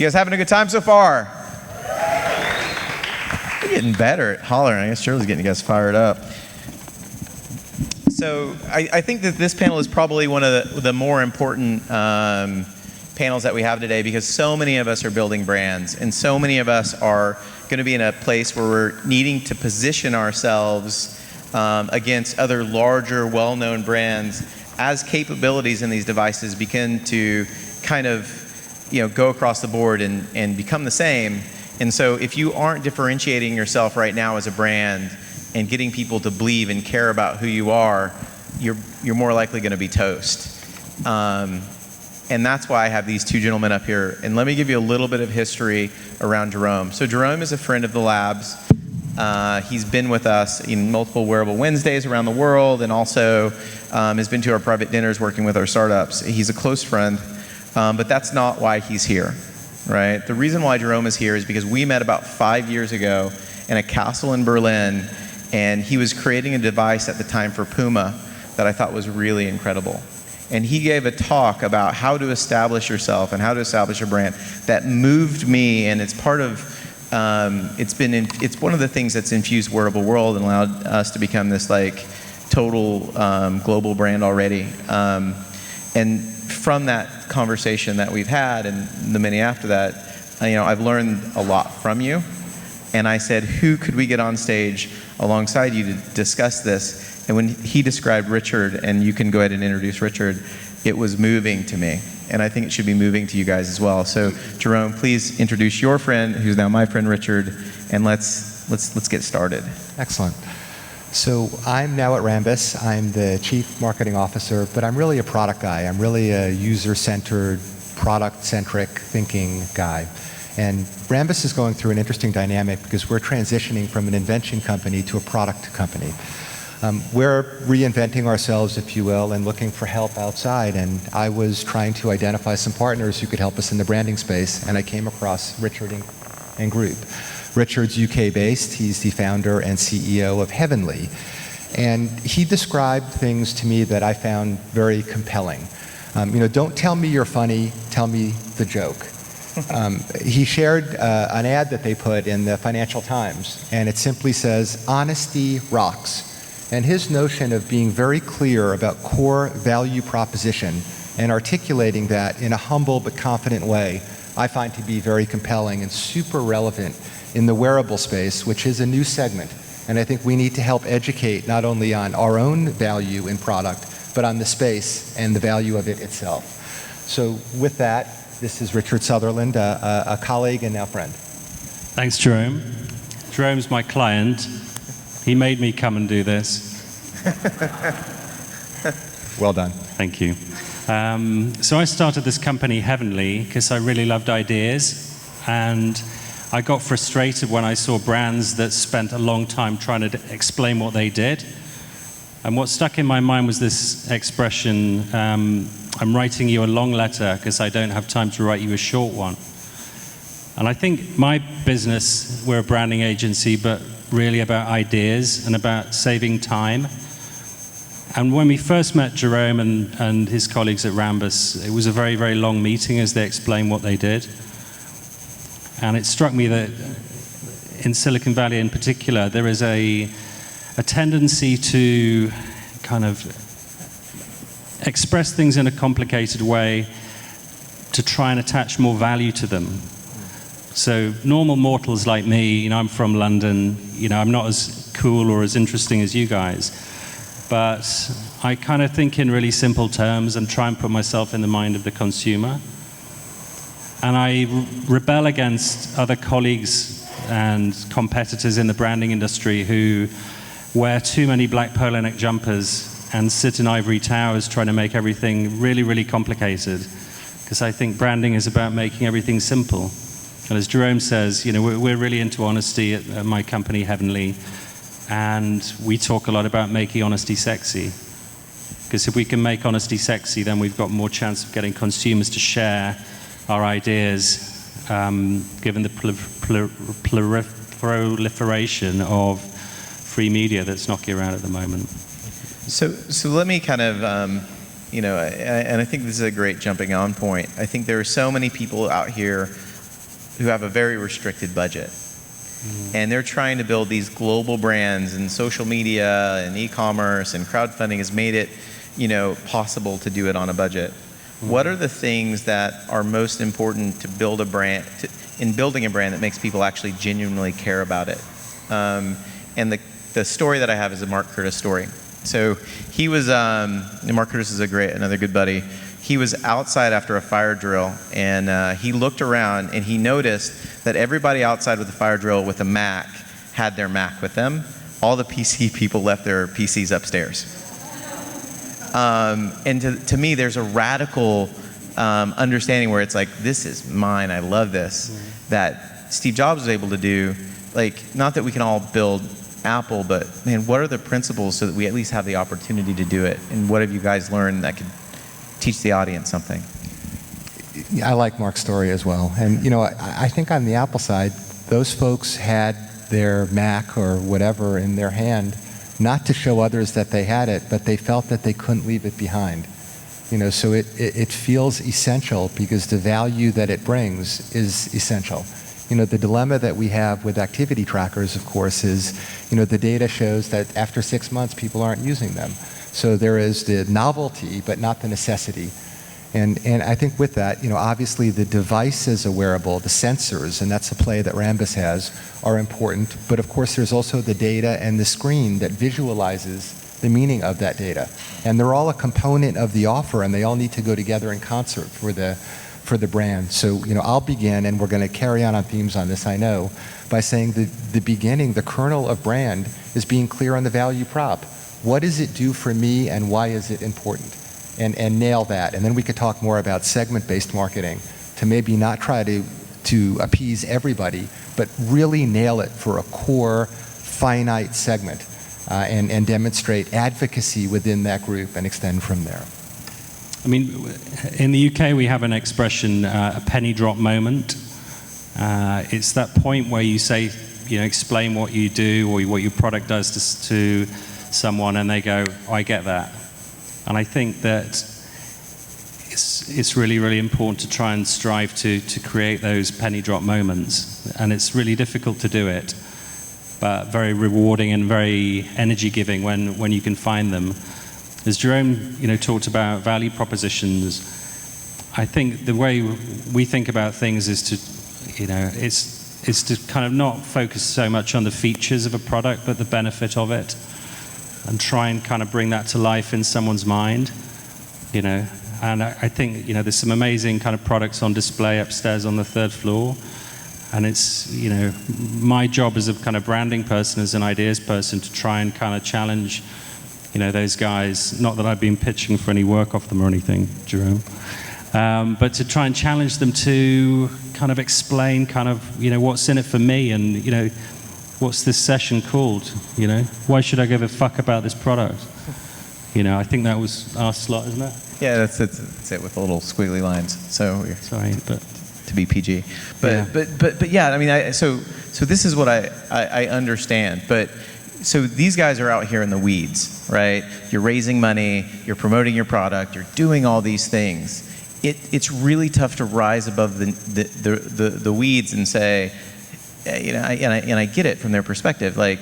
You guys having a good time so far? We're getting better at hollering. I guess Shirley's getting you guys fired up. So I think that this panel is probably one of the more important panels that we have today, because so many of us are building brands, and so many of us are going to be in a place where we're needing to position ourselves against other larger, well-known brands as capabilities in these devices begin to kind of, go across the board and become the same. And so if you aren't differentiating yourself right now as a brand and getting people to believe and care about who you are, you're more likely going to be toast. And that's why I have these two gentlemen up here. And let me give you a little bit of history around Jerome. So Jerome is a friend of the labs. He's been with us in multiple Wearable Wednesdays around the world, and also has been to our private dinners working with our startups. He's a close friend, but that's not why he's here, right? The reason why Jerome is here is because we met about 5 years ago in a castle in Berlin, and he was creating a device at the time for Puma that I thought was really incredible. And he gave a talk about how to establish yourself and how to establish a brand that moved me, and it's part of, it's one of the things that's infused Wearable World and allowed us to become this like total global brand already. And from that conversation that we've had and the many after that, I've learned a lot from you. And I said, who could we get on stage alongside you to discuss this? And when he described Richard, and you can go ahead and introduce Richard, it was moving to me. And I think it should be moving to you guys as well. So Jerome, please introduce your friend, who's now my friend Richard, and let's get started. Excellent. So I'm now at Rambus. I'm the Chief Marketing Officer, but I'm really a product guy. I'm really a user-centered, product-centric thinking guy. And Rambus is going through an interesting dynamic because we're transitioning from an invention company to a product company. We're reinventing ourselves, if you will, and looking for help outside. And I was trying to identify some partners who could help us in the branding space, and I came across Richard and group. Richard's UK-based. He's the founder and CEO of Heavenly. And he described things to me that I found very compelling. Don't tell me you're funny, tell me the joke. He shared an ad that they put in the Financial Times, and it simply says, "Honesty rocks." And his notion of being very clear about core value proposition and articulating that in a humble but confident way, I find to be very compelling and super relevant in the wearable space, which is a new segment. And I think we need to help educate not only on our own value in product, but on the space and the value of it itself. So with that, this is Richard Sunderland, a colleague and now friend. Thanks, Jerome. Jerome's my client. He made me come and do this. Well done. Thank you. So I started this company, Heavenly, because I really loved ideas. And I got frustrated when I saw brands that spent a long time trying to explain what they did. And what stuck in my mind was this expression, I'm writing you a long letter because I don't have time to write you a short one. And I think my business, we're a branding agency, but really about ideas and about saving time. And when we first met Jerome and his colleagues at Rambus, it was a very, very long meeting as they explained what they did. And it struck me that in Silicon Valley in particular, there is a tendency to kind of express things in a complicated way to try and attach more value to them. So normal mortals like me, I'm from London, I'm not as cool or as interesting as you guys, but I kind of think in really simple terms and try and put myself in the mind of the consumer. And I rebel against other colleagues and competitors in the branding industry who wear too many black polo neck jumpers and sit in ivory towers trying to make everything really, really complicated. Because I think branding is about making everything simple. And as Jerome says, we're really into honesty at my company, Heavenly. And we talk a lot about making honesty sexy. Because if we can make honesty sexy, then we've got more chance of getting consumers to share our ideas, given the proliferation of free media that's knocking around at the moment. So let me kind of, and I think this is a great jumping on point. I think there are so many people out here who have a very restricted budget. And they're trying to build these global brands, and social media and e-commerce and crowdfunding has made it, possible to do it on a budget. What are the things that are most important to build a brand, in building a brand that makes people actually genuinely care about it? And the story that I have is a Mark Curtis story. So he was, Mark Curtis is another good buddy. He was outside after a fire drill, and he looked around and he noticed that everybody outside with the fire drill with a Mac had their Mac with them. All the PC people left their PCs upstairs. And to me, there's a radical understanding where it's like, this is mine, I love this, that Steve Jobs was able to do. Like, not that we can all build Apple, but man, what are the principles so that we at least have the opportunity to do it? And what have you guys learned that could teach the audience something? I like Mark's story as well. And I think on the Apple side, those folks had their Mac or whatever in their hand, not to show others that they had it, but they felt that they couldn't leave it behind. So it feels essential because the value that it brings is essential. The dilemma that we have with activity trackers, of course, is, the data shows that after 6 months, people aren't using them. So there is the novelty, but not the necessity. And I think with that, obviously the device is a wearable, the sensors, and that's a play that Rambus has, are important. But of course, there's also the data and the screen that visualizes the meaning of that data. And they're all a component of the offer, and they all need to go together in concert for the brand. So, I'll begin, and we're going to carry on themes on this, I know, by saying the beginning, the kernel of brand is being clear on the value prop. What does it do for me, and why is it important? And nail that. And then we could talk more about segment-based marketing to maybe not try to appease everybody, but really nail it for a core, finite segment, and demonstrate advocacy within that group and extend from there. I mean, in the UK, we have an expression, a penny drop moment. It's that point where you say, explain what you do or what your product does to someone, and they go, oh, I get that. And I think that it's really, really important to try and strive to create those penny drop moments. And it's really difficult to do it, but very rewarding and very energy giving when you can find them. As Jerome, talked about value propositions, I think the way we think about things is to, it's to kind of not focus so much on the features of a product, but the benefit of it, and try and kind of bring that to life in someone's mind, And I think, there's some amazing kind of products on display upstairs on the 3rd floor, and it's, my job as a kind of branding person, as an ideas person, to try and kind of challenge those guys, not that I've been pitching for any work off them or anything, Jerome, but to try and challenge them to kind of explain kind of, what's in it for me, and, what's this session called, Why should I give a fuck about this product? I think that was our slot, isn't it? Yeah, that's it with the little squiggly lines. So sorry, but to be PG. But yeah, I mean, so this is what I understand, but so these guys are out here in the weeds, right? You're raising money, you're promoting your product, you're doing all these things. It's really tough to rise above the weeds and say, and I get it from their perspective. Like,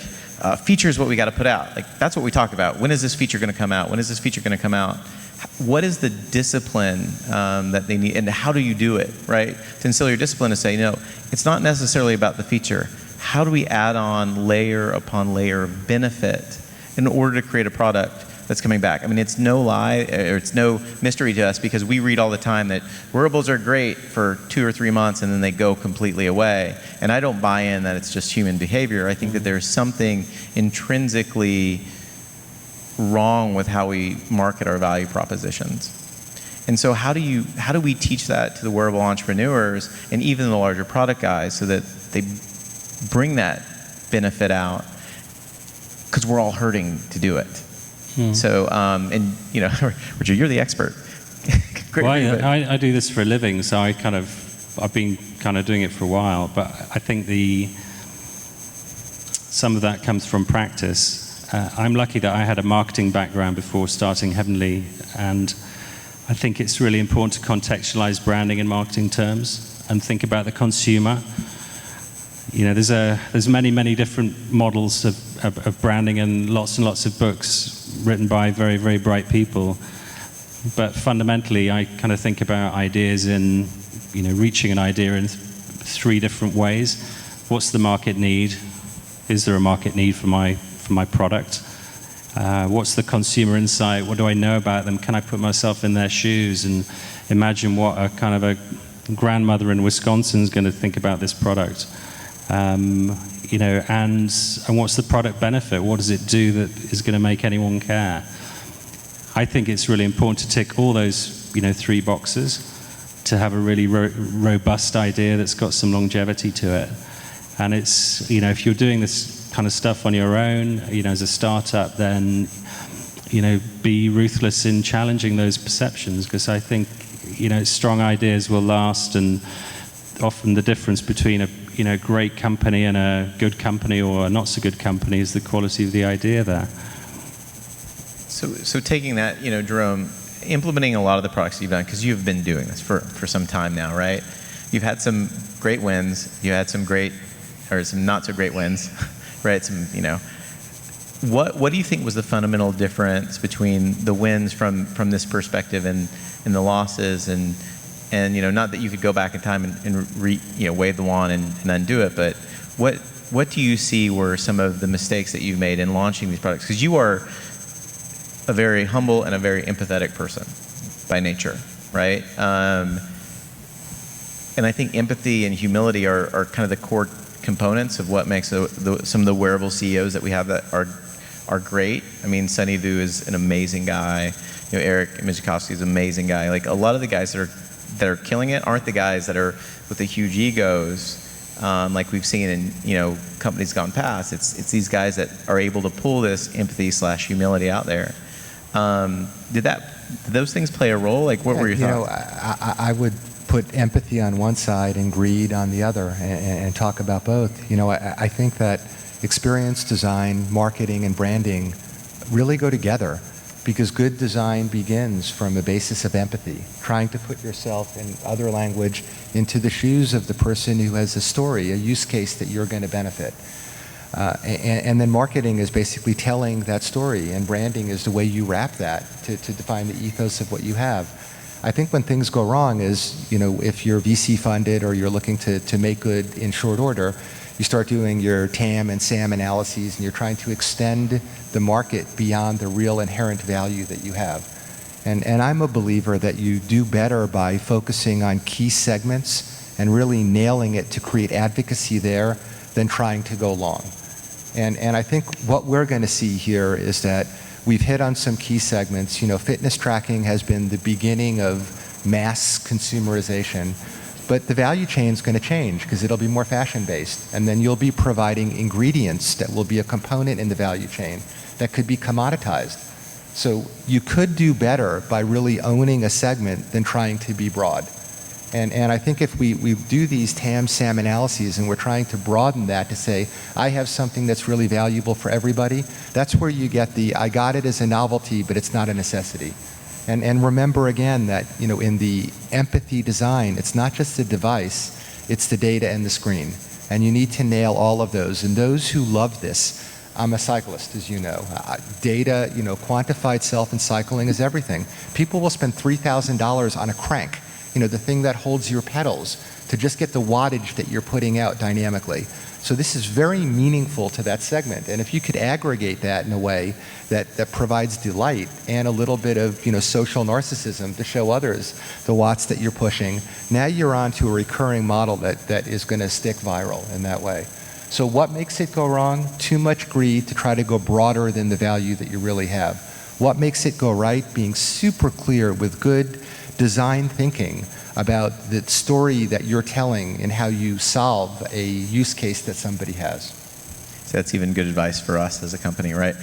feature is what we got to put out. Like, that's what we talk about. When is this feature going to come out? When is this feature going to come out? What is the discipline that they need, and how do you do it, right? To instill your discipline to say, no, it's not necessarily about the feature. How do we add on layer upon layer of benefit in order to create a product that's coming back? I mean, it's no lie, or it's no mystery to us, because we read all the time that wearables are great for 2 or 3 months and then they go completely away. And I don't buy in that it's just human behavior. I think that there's something intrinsically wrong with how we market our value propositions. And so how do we teach that to the wearable entrepreneurs and even the larger product guys so that they bring that benefit out? Because we're all hurting to do it. So, and Richard, you're the expert. Well, I do this for a living, so I've been kind of doing it for a while, but I think some of that comes from practice. I'm lucky that I had a marketing background before starting Heavenly, and I think it's really important to contextualize branding in marketing terms. and think about the consumer. You know, there's many different models of branding and lots of books written by very, very bright people. But fundamentally, I kind of think about ideas in, you know, reaching an idea in three different ways. What's the market need? Is there a market need for my product? What's the consumer insight? What do I know about them? Can I put myself in their shoes and imagine what a kind of a grandmother in Wisconsin is going to think about this product? You know, and what's the product benefit? What does it do that is going to make anyone care? I think it's really important to tick all those, you know, three boxes to have a really robust idea that's got some longevity to it. And it's, you know, if you're doing this kind of stuff on your own, you know, as a startup, then, you know, be ruthless in challenging those perceptions, because I think, you know, strong ideas will last, and often the difference between a, you know, great company and a good company or a not so good company is the quality of the idea there. So taking that, you know, Jerome, implementing a lot of the products you've done, because you've been doing this for some time now, right? You've had some great wins, you had some great, or some not so great wins, right? Some, you know, what do you think was the fundamental difference between the wins from this perspective and the losses, and you know, not that you could go back in time and you know, wave the wand and undo it, but what do you see were some of the mistakes that you've made in launching these products? Because you are a very humble and a very empathetic person by nature, right? And I think empathy and humility are kind of the core components of what makes some of the wearable CEOs that we have that are great. I mean, Sunny Vu is an amazing guy. You know, Eric Mijkowski is an amazing guy. Like, a lot of the guys that are killing it aren't the guys that are with the huge egos, like we've seen in, you know, companies gone past. It's these guys that are able to pull this empathy/humility out there. Did those things play a role? Like, what were your thoughts? You know, I would put empathy on one side and greed on the other, and talk about both. You know, I think that experience design, marketing, and branding really go together, because good design begins from a basis of empathy, trying to put yourself, in other language, into the shoes of the person who has a story, a use case that you're going to benefit. And then marketing is basically telling that story, and branding is the way you wrap that to define the ethos of what you have. I think when things go wrong is, you know, if you're VC funded or you're looking to make good in short order, you start doing your TAM and SAM analyses, and you're trying to extend the market beyond the real inherent value that you have. And I'm a believer that you do better by focusing on key segments and really nailing it to create advocacy there than trying to go long. And I think what we're going to see here is that we've hit on some key segments. You know, fitness tracking has been the beginning of mass consumerization, but the value chain is going to change because it'll be more fashion-based, and then you'll be providing ingredients that will be a component in the value chain that could be commoditized. So you could do better by really owning a segment than trying to be broad. And I think if we do these TAM, SAM analyses and we're trying to broaden that to say, I have something that's really valuable for everybody, that's where you get the, I got it as a novelty, but it's not a necessity. And remember again that, you know, in the empathy design, it's not just the device, it's the data and the screen. And you need to nail all of those. And those who love this, I'm a cyclist, as you know. Data, you know, quantified self and cycling is everything. People will spend $3,000 on a crank, you know, the thing that holds your pedals, to just get the wattage that you're putting out dynamically. So this is very meaningful to that segment. And if you could aggregate that in a way that provides delight and a little bit of, you know, social narcissism to show others the watts that you're pushing, now you're on to a recurring model that is going to stick viral in that way. So what makes it go wrong? Too much greed to try to go broader than the value that you really have. What makes it go right? Being super clear with good design thinking about the story that you're telling and how you solve a use case that somebody has. So that's even good advice for us as a company, right?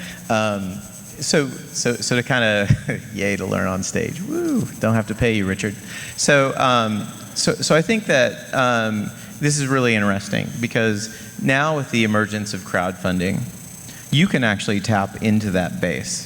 So to kind of, yay to learn on stage. Woo, don't have to pay you, Richard. So I think that this is really interesting, because now with the emergence of crowdfunding, you can actually tap into that base,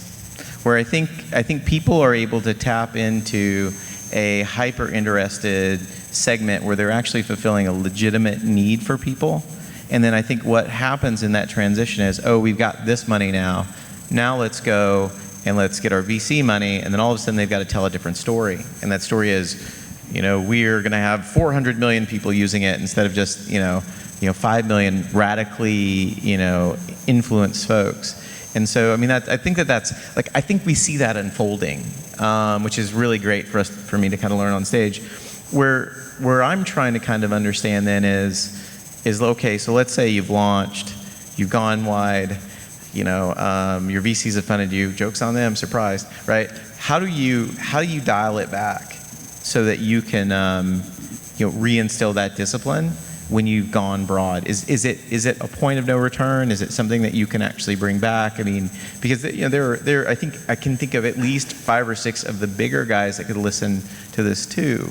where I think people are able to tap into a hyper interested segment where they're actually fulfilling a legitimate need for people. And then I think what happens in that transition is, oh, we've got this money now. Now let's go and let's get our VC money. And then all of a sudden they've got to tell a different story. And that story is, we're going to have 400 million people using it instead of just, 5 million radically, influenced folks. And so, I think that's, I think we see that unfolding, which is really great for me to kind of learn on stage. Where I'm trying to kind of understand then is okay, so let's say you've launched, you've gone wide, your VCs have funded you, joke's on them, surprised, right? How do you dial it back so that you can, reinstill that discipline when you've gone broad? Is it a point of no return? Is it something that you can actually bring back? Because there I think I can think of at least 5 or 6 of the bigger guys that could listen to this too.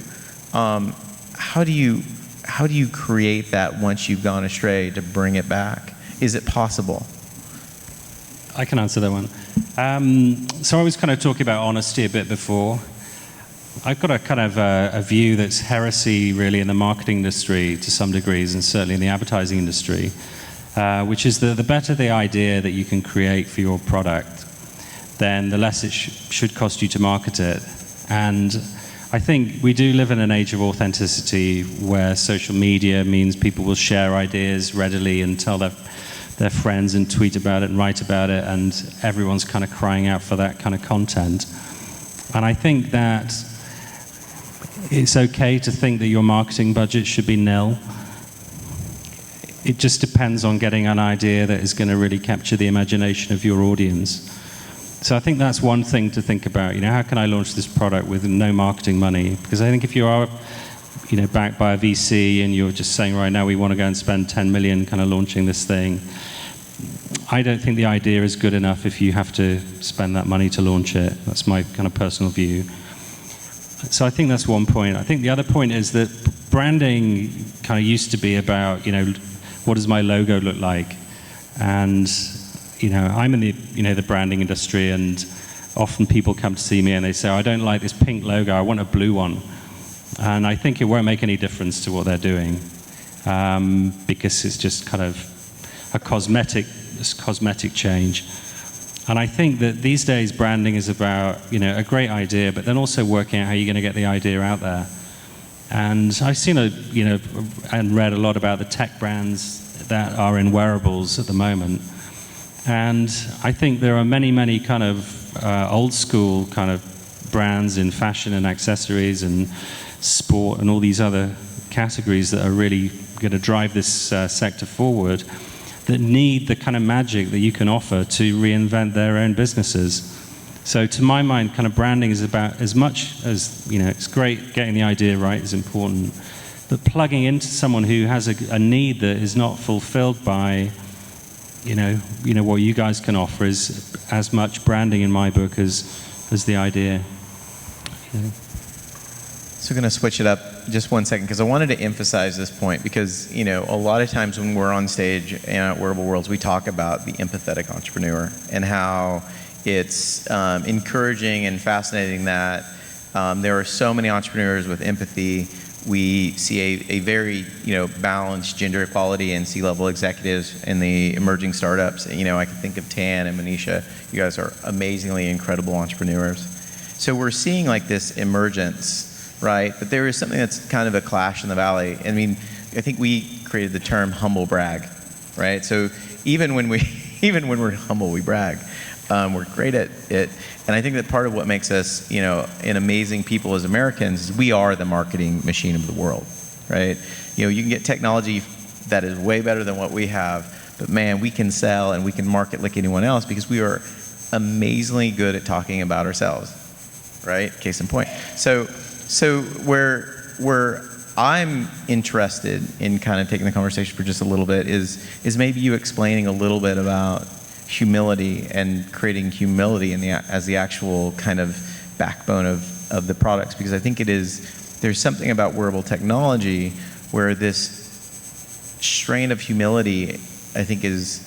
How do you create that once you've gone astray to bring it back? Is it possible? I can answer that one. So I was kind of talking about honesty a bit before. I've got a kind of a view that's heresy really in the marketing industry to some degrees, and certainly in the advertising industry, which is the better the idea that you can create for your product, then the less it should cost you to market it. And I think we do live in an age of authenticity where social media means people will share ideas readily and tell their friends and tweet about it and write about it, and everyone's kind of crying out for that kind of content. And I think that it's okay to think that your marketing budget should be nil. It just depends on getting an idea that is going to really capture the imagination of your audience. So I think that's one thing to think about. How can I launch this product with no marketing money? Because I think if you are, backed by a VC and you're just saying right now we want to go and spend 10 million kind of launching this thing, I don't think the idea is good enough if you have to spend that money to launch it. That's my kind of personal view. So I think that's one point. I think the other point is that branding kind of used to be about, what does my logo look like? And I'm in the branding industry, and often people come to see me and they say, I don't like this pink logo, I want a blue one. And I think it won't make any difference to what they're doing, because it's just kind of a cosmetic change. And I think that these days branding is about, a great idea, but then also working out how you're going to get the idea out there. And I've seen and read a lot about the tech brands that are in wearables at the moment. And I think there are many, many kind of old school kind of brands in fashion and accessories and sport and all these other categories that are really going to drive this sector forward, that need the kind of magic that you can offer to reinvent their own businesses. So to my mind, kind of branding is about, as much as, it's great getting the idea right is important, but plugging into someone who has a need that is not fulfilled by what you guys can offer is as much branding in my book as the idea. So we're going to switch it up just one second, because I wanted to emphasize this point, because a lot of times when we're on stage and at Wearable Worlds, we talk about the empathetic entrepreneur and how it's encouraging and fascinating that there are so many entrepreneurs with empathy. We see a very balanced gender equality in C-level executives in the emerging startups. I can think of Tan and Manisha. You guys are amazingly incredible entrepreneurs. So we're seeing this emergence, right? But there is something that's kind of a clash in the valley. I think we created the term humble brag, right? So even when we're humble, we brag. We're great at it. And I think that part of what makes us, an amazing people as Americans is we are the marketing machine of the world, right? You can get technology that is way better than what we have, but man, we can sell and we can market like anyone else because we are amazingly good at talking about ourselves, right? Case in point. So where I'm interested in kind of taking the conversation for just a little bit is maybe you explaining a little bit about humility and creating humility as the actual kind of backbone of the products, because I think there's something about wearable technology where this strain of humility I think is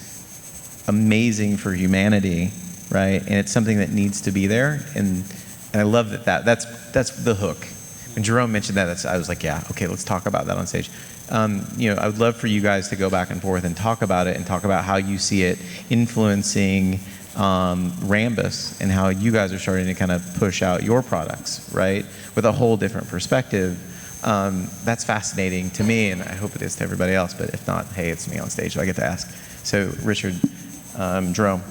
amazing for humanity, right? And it's something that needs to be there, and I love that's the hook, when Jerome mentioned that, I was like, yeah, okay, let's talk about that on stage. I would love for you guys to go back and forth and talk about it and talk about how you see it influencing Rambus and how you guys are starting to kind of push out your products, right, with a whole different perspective. That's fascinating to me, and I hope it is to everybody else, but if not, hey, it's me on stage, so I get to ask. So Richard, Jerome.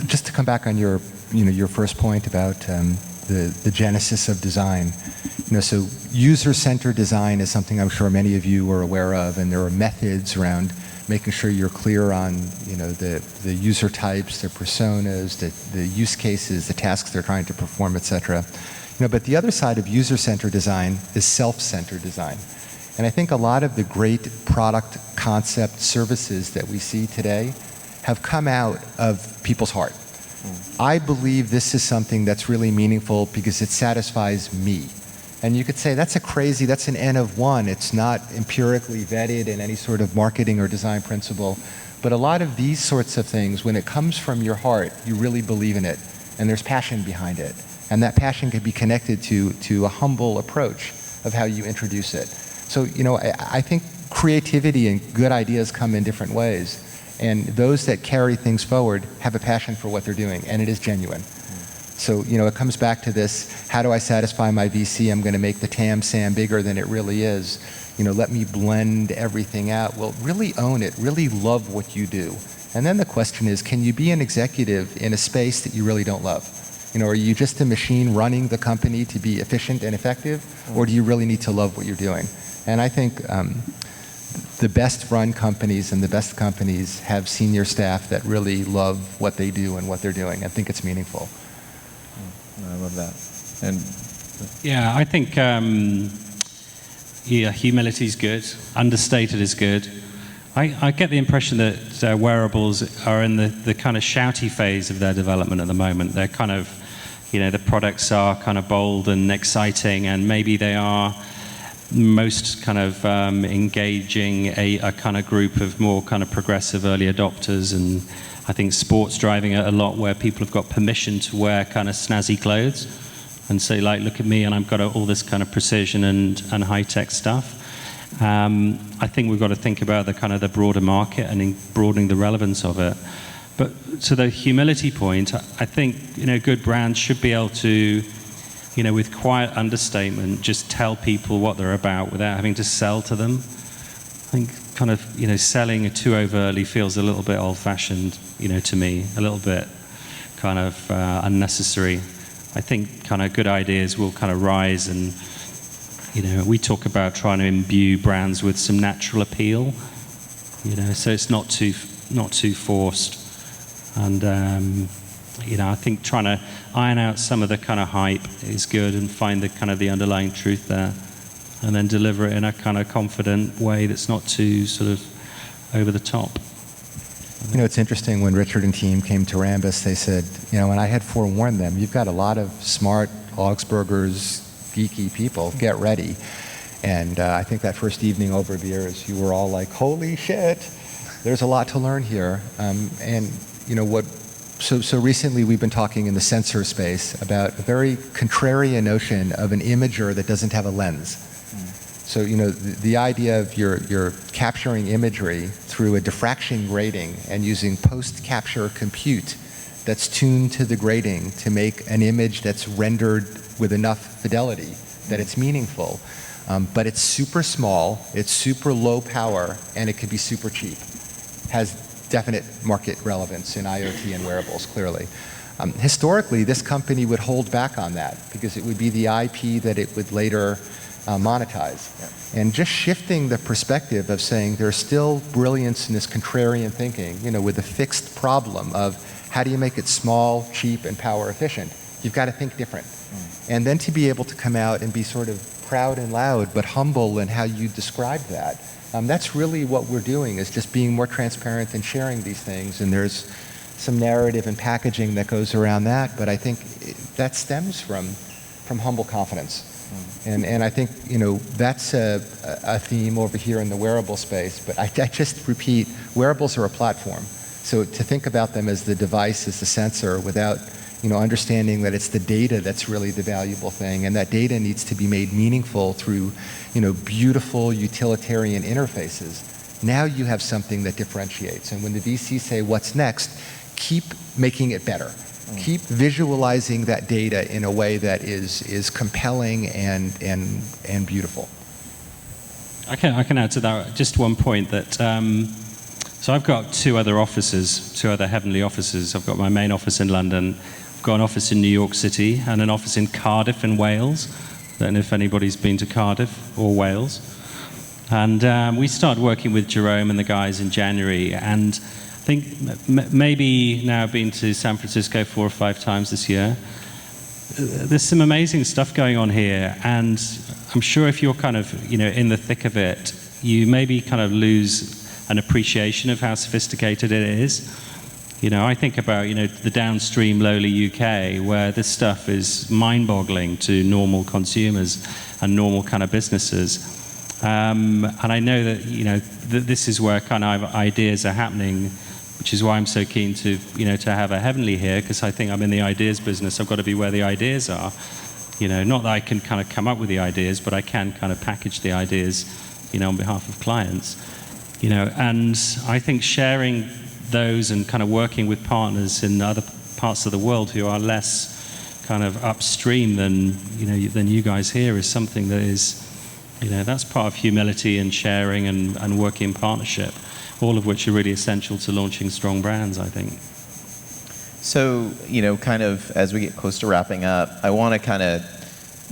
Just to come back on your first point about the genesis of design. So user-centered design is something I'm sure many of you are aware of, and there are methods around making sure you're clear on the user types, their personas, the use cases, the tasks they're trying to perform, etc. But the other side of user-centered design is self-centered design. And I think a lot of the great product concept services that we see today have come out of people's heart. I believe this is something that's really meaningful because it satisfies me. And you could say that's an N of one. It's not empirically vetted in any sort of marketing or design principle. But a lot of these sorts of things, when it comes from your heart, you really believe in it, and there's passion behind it. And that passion can be connected to a humble approach of how you introduce it. So, I think creativity and good ideas come in different ways. And those that carry things forward have a passion for what they're doing, and it is genuine. So, it comes back to this, how do I satisfy my VC? I'm going to make the SAM bigger than it really is. Let me blend everything out. Well, really own it, really love what you do. And then the question is, can you be an executive in a space that you really don't love? Are you just a machine running the company to be efficient and effective, or do you really need to love what you're doing? And I think the best run companies and the best companies have senior staff that really love what they do and what they're doing. I think it's meaningful. I love that. And yeah, I think humility is good. Understated is good. I get the impression that wearables are in the kind of shouty phase of their development at the moment. They're kind of, the products are kind of bold and exciting, and maybe they are most kind of engaging a kind of group of more kind of progressive early adopters, and I think sports driving it a lot, where people have got permission to wear kind of snazzy clothes and say, like, look at me, and I've got all this kind of precision and high-tech stuff. I think we've got to think about the kind of the broader market and broadening the relevance of it. But to the humility point, I think good brands should be able to, with quiet understatement, just tell people what they're about without having to sell to them. I think kind of selling too overtly feels a little bit old-fashioned, to me, a little bit kind of unnecessary. I think kind of good ideas will kind of rise, and we talk about trying to imbue brands with some natural appeal, so it's not too forced. And I think trying to iron out some of the kind of hype is good and find the kind of the underlying truth there, and then deliver it in a kind of confident way that's not too sort of over the top. It's interesting, when Richard and team came to Rambus, they said, and I had forewarned them, you've got a lot of smart Augsburgers, geeky people, get ready. And I think that first evening over beers, you were all like, holy shit, there's a lot to learn here. So recently we've been talking in the sensor space about a very contrarian notion of an imager that doesn't have a lens. So, the idea of you're capturing imagery through a diffraction grating and using post-capture compute that's tuned to the grating to make an image that's rendered with enough fidelity that it's meaningful. But it's super small, it's super low power, and it could be super cheap. Has definite market relevance in IoT and wearables, clearly. Historically, this company would hold back on that because it would be the IP that it would later monetize. Yeah. And just shifting the perspective of saying there's still brilliance in this contrarian thinking, with the fixed problem of how do you make it small, cheap, and power efficient? You've got to think different. And then to be able to come out and be sort of proud and loud, but humble in how you describe that. That's really what we're doing, is just being more transparent and sharing these things. And there's some narrative and packaging that goes around that, but I think that stems from humble confidence. And I think, that's a theme over here in the wearable space. But I just repeat, wearables are a platform. So to think about them as the device, as the sensor, without understanding that it's the data that's really the valuable thing, and that data needs to be made meaningful through, beautiful utilitarian interfaces. Now you have something that differentiates. And when the VCs say, what's next, keep making it better. Keep visualizing that data in a way that is compelling and beautiful. I can add to that just one point that, so I've got two other heavenly offices. I've got my main office in London, I've got an office in New York City, and an office in Cardiff in Wales. I don't know if anybody's been to Cardiff or Wales. And we started working with Jerome and the guys in January, and I think maybe now I've been to San Francisco 4 or 5 times this year. There's some amazing stuff going on here, and I'm sure if you're kind of, in the thick of it, you maybe kind of lose an appreciation of how sophisticated it is. I think about, the downstream lowly UK, where this stuff is mind-boggling to normal consumers and normal kind of businesses. And I know that, that this is where kind of ideas are happening, which is why I'm so keen to, to have a heavenly here, because I think I'm in the ideas business. I've got to be where the ideas are. Not that I can kind of come up with the ideas, but I can kind of package the ideas, on behalf of clients. And I think sharing those and kind of working with partners in other parts of the world who are less kind of upstream than you guys here is something that is, that's part of humility and sharing and working in partnership, all of which are really essential to launching strong brands, I think. So, kind of as we get close to wrapping up, I want to kind of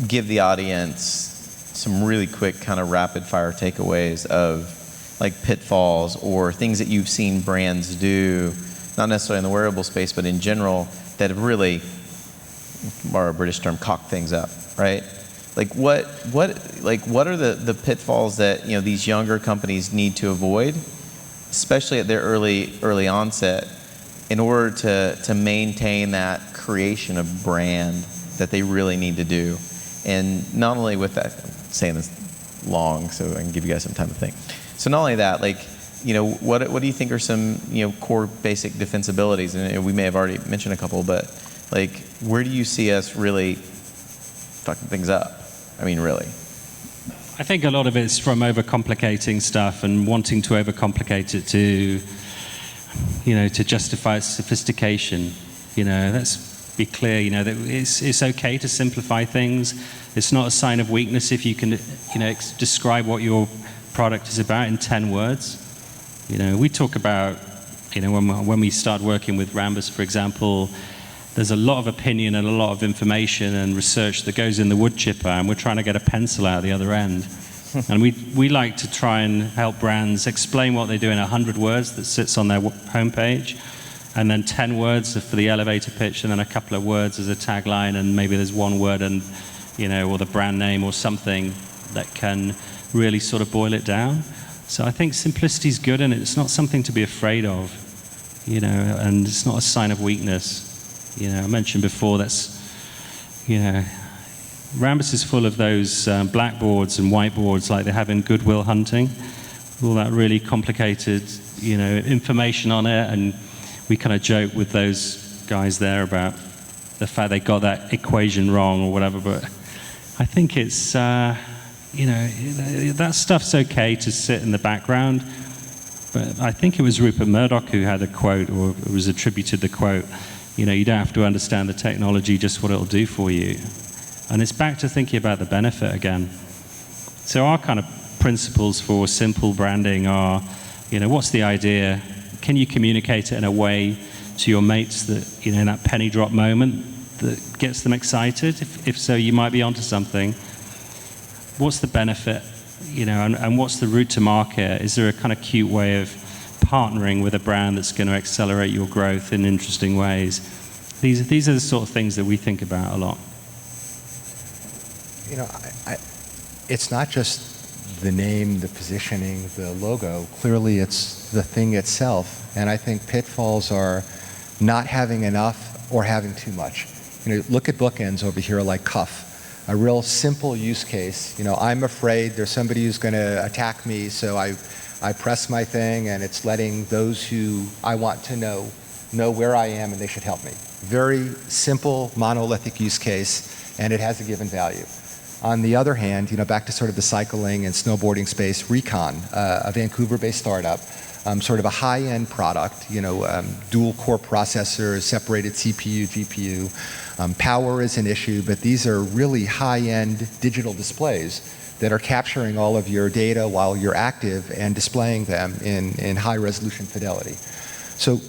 give the audience some really quick kind of rapid fire takeaways of like pitfalls or things that you've seen brands do, not necessarily in the wearable space, but in general, that have really, borrow a British term, cocked things up, right? Like what are the pitfalls that these younger companies need to avoid, especially at their early onset, in order to maintain that creation of brand that they really need to do? And not only with that, I'm saying this long so I can give you guys some time to think. So not only that, what do you think are some core basic defensibilities? And we may have already mentioned a couple, but where do you see us really fucking things up? I mean, really. I think a lot of it's from overcomplicating stuff and wanting to overcomplicate it to justify its sophistication. Let's be clear. That it's okay to simplify things. It's not a sign of weakness if you can, describe what your product is about in 10 words. We talk about, when we start working with Rambus, for example, there's a lot of opinion and a lot of information and research that goes in the wood chipper, and we're trying to get a pencil out the other end. And we like to try and help brands explain what they do in 100 words that sits on their homepage, and then 10 words for the elevator pitch, and then a couple of words as a tagline, and maybe there's one word and, or the brand name or something that can really sort of boil it down. So I think simplicity is good, and it's not something to be afraid of, and it's not a sign of weakness. I mentioned before that's, Rambus is full of those blackboards and whiteboards like they have in Good Will Hunting, all that really complicated, information on it, and we kind of joke with those guys there about the fact they got that equation wrong or whatever, but I think it's, that stuff's okay to sit in the background, but I think it was Rupert Murdoch who had a quote, or it was attributed the quote, you don't have to understand the technology, just what it'll do for you. And it's back to thinking about the benefit again. So our kind of principles for simple branding are, what's the idea? Can you communicate it in a way to your mates that, in that penny drop moment that gets them excited? If so, you might be onto something. What's the benefit, and what's the route to market? Is there a kind of cute way of partnering with a brand that's going to accelerate your growth in interesting ways? These are the sort of things that we think about a lot. It's not just the name, the positioning, the logo. Clearly, it's the thing itself. And I think pitfalls are not having enough or having too much. Look at bookends over here like cuff. A real simple use case. I'm afraid there's somebody who's going to attack me, so I press my thing, and it's letting those who I want to know know where I am and they should help me. Very simple, monolithic use case, and it has a given value. On the other hand, back to sort of the cycling and snowboarding space, Recon, a Vancouver-based startup, sort of a high-end product, dual core processors, separated CPU, GPU. Power is an issue, but these are really high-end digital displays that are capturing all of your data while you're active and displaying them in high-resolution fidelity. So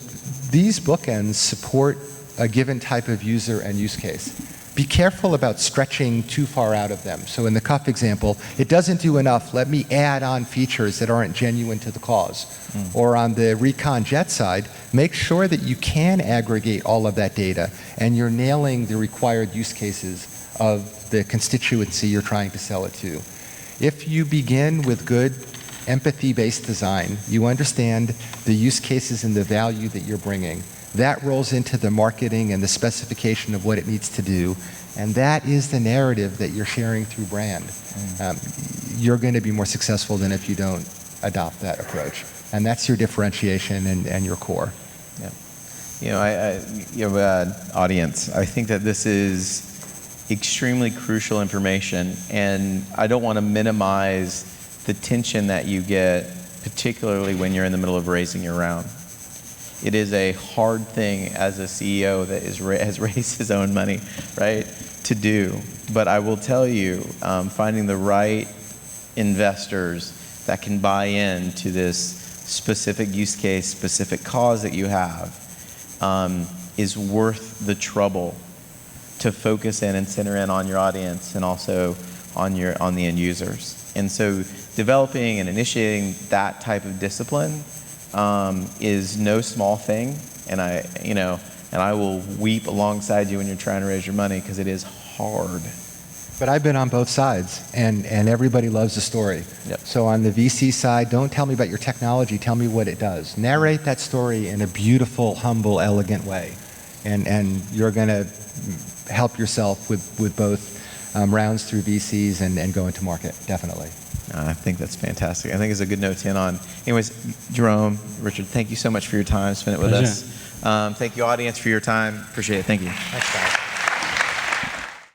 these bookends support a given type of user and use case. Be careful about stretching too far out of them. So in the cuff example, it doesn't do enough. Let me add on features that aren't genuine to the cause. Or on the Recon Jet side, make sure that you can aggregate all of that data and you're nailing the required use cases of the constituency you're trying to sell it to. If you begin with good empathy-based design, you understand the use cases and the value that you're bringing. That rolls into the marketing and the specification of what it needs to do, and that is the narrative that you're sharing through brand. You're going to be more successful than if you don't adopt that approach, and that's your differentiation and your core. Yeah. Audience, I think that this is extremely crucial information, and I don't want to minimize the tension that you get, particularly when you're in the middle of raising your round. It is a hard thing as a CEO that has raised his own money, right, to do. But I will tell you, finding the right investors that can buy into this specific use case, specific cause that you have, is worth the trouble to focus in and center in on your audience and also on the end users. And so developing and initiating that type of discipline is no small thing, and I will weep alongside you when you're trying to raise your money because it is hard. But I've been on both sides, and everybody loves a story. Yep. So on the VC side, don't tell me about your technology, tell me what it does. Narrate that story in a beautiful, humble, elegant way, and you're going to help yourself with both rounds through VCs and go into market, definitely. I think that's fantastic. I think it's a good note to end on. Anyways, Jerome, Richard, thank you so much for your time. Spend it with us. Thank you, audience, for your time. Appreciate it. Thank you. Thanks, guys.